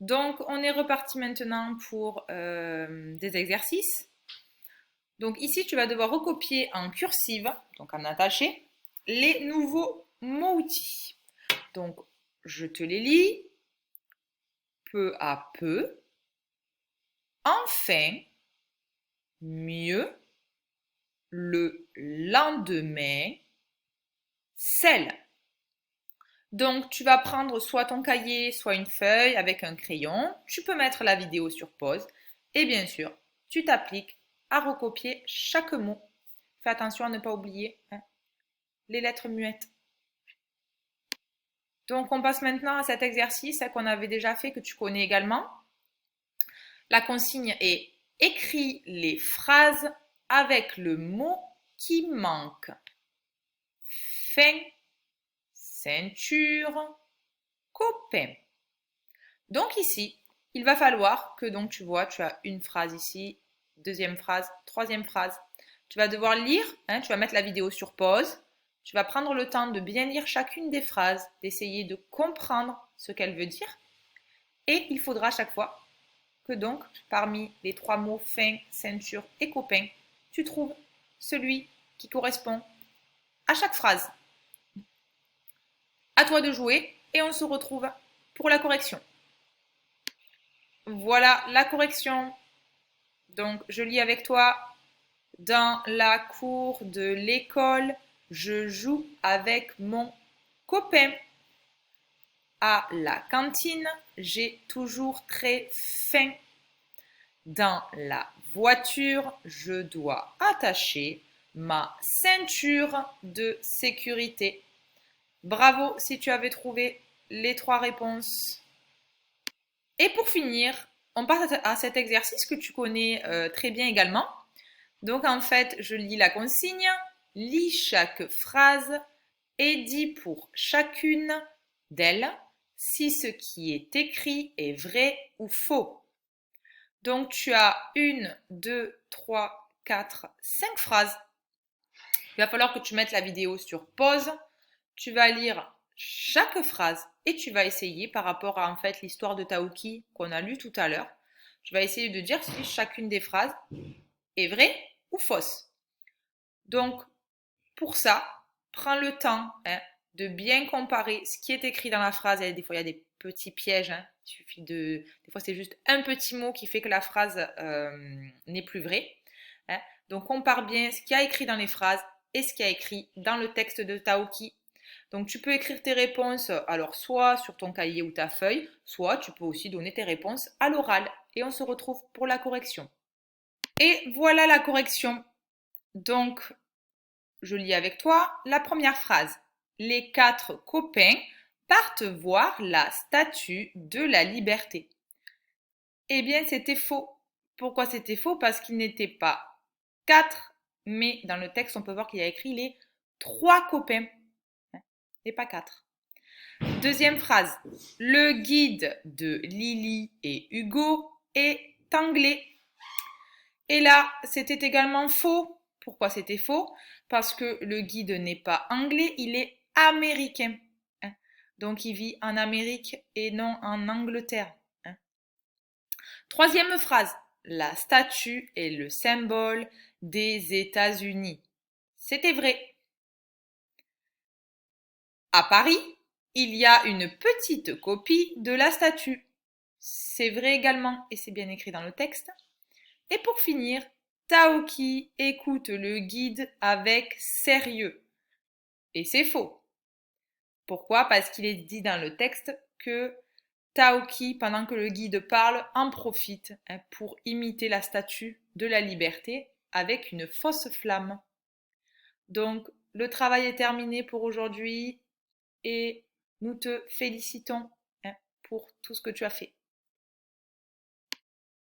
Donc, on est reparti maintenant pour des exercices. Donc ici, tu vas devoir recopier en cursive, donc en attaché, les nouveaux mots-outils. Donc, je te les lis peu à peu. Enfin, mieux, le lendemain, celle. Donc, tu vas prendre soit ton cahier, soit une feuille avec un crayon. Tu peux mettre la vidéo sur pause. Et bien sûr, tu t'appliques à recopier chaque mot. Fais attention à ne pas oublier les lettres muettes. Donc, on passe maintenant à cet exercice qu'on avait déjà fait, que tu connais également. La consigne est écris les phrases avec le mot qui manque. Fin, ceinture, copain. Donc ici, il va falloir que donc tu vois, tu as une phrase ici, deuxième phrase, troisième phrase. Tu vas devoir lire, tu vas mettre la vidéo sur pause. Tu vas prendre le temps de bien lire chacune des phrases, d'essayer de comprendre ce qu'elle veut dire. Et il faudra à chaque fois que donc, parmi les trois mots fin, ceinture et copain, tu trouves celui qui correspond à chaque phrase. À toi de jouer et on se retrouve pour la correction. Voilà la correction. Donc, je lis avec toi. Dans la cour de l'école, je joue avec mon copain. À la cantine, j'ai toujours très faim. Dans la voiture, je dois attacher ma ceinture de sécurité. Bravo si tu avais trouvé les trois réponses. Et pour finir, on passe à cet exercice que tu connais très bien également. Donc en fait, je lis la consigne, lis chaque phrase et dis pour chacune d'elles si ce qui est écrit est vrai ou faux. Donc tu as 1, 2, 3, 4, 5 phrases. Il va falloir que tu mettes la vidéo sur pause. Tu vas lire chaque phrase et tu vas essayer par rapport à en fait l'histoire de Taouki qu'on a lu tout à l'heure. Je vais essayer de dire si chacune des phrases est vraie ou fausse. Donc, pour ça, prends le temps de bien comparer ce qui est écrit dans la phrase. Des fois, il y a des petits pièges. Il suffit des fois, c'est juste un petit mot qui fait que la phrase n'est plus vraie. Donc, compare bien ce qu'il y a écrit dans les phrases et ce qu'il y a écrit dans le texte de Taoki. Donc, tu peux écrire tes réponses, alors soit sur ton cahier ou ta feuille, soit tu peux aussi donner tes réponses à l'oral. Et on se retrouve pour la correction. Et voilà la correction. Donc, je lis avec toi la première phrase. Les 4 copains partent voir la statue de la liberté. Eh bien, c'était faux. Pourquoi c'était faux? Parce qu'il n'était pas 4, mais dans le texte, on peut voir qu'il y a écrit les 3 copains. Et pas 4. Deuxième phrase. Le guide de Lily et Hugo est anglais. Et là, c'était également faux. Pourquoi c'était faux? Parce que le guide n'est pas anglais, il est américain. Donc il vit en Amérique et non en Angleterre. Troisième phrase. La statue est le symbole des États-Unis. C'était vrai. À Paris, il y a une petite copie de la statue. C'est vrai également et c'est bien écrit dans le texte. Et pour finir, Taoki écoute le guide avec sérieux. Et c'est faux. Pourquoi? Parce qu'il est dit dans le texte que Taoki, pendant que le guide parle, en profite pour imiter la statue de la liberté avec une fausse flamme. Donc, le travail est terminé pour aujourd'hui et nous te félicitons pour tout ce que tu as fait.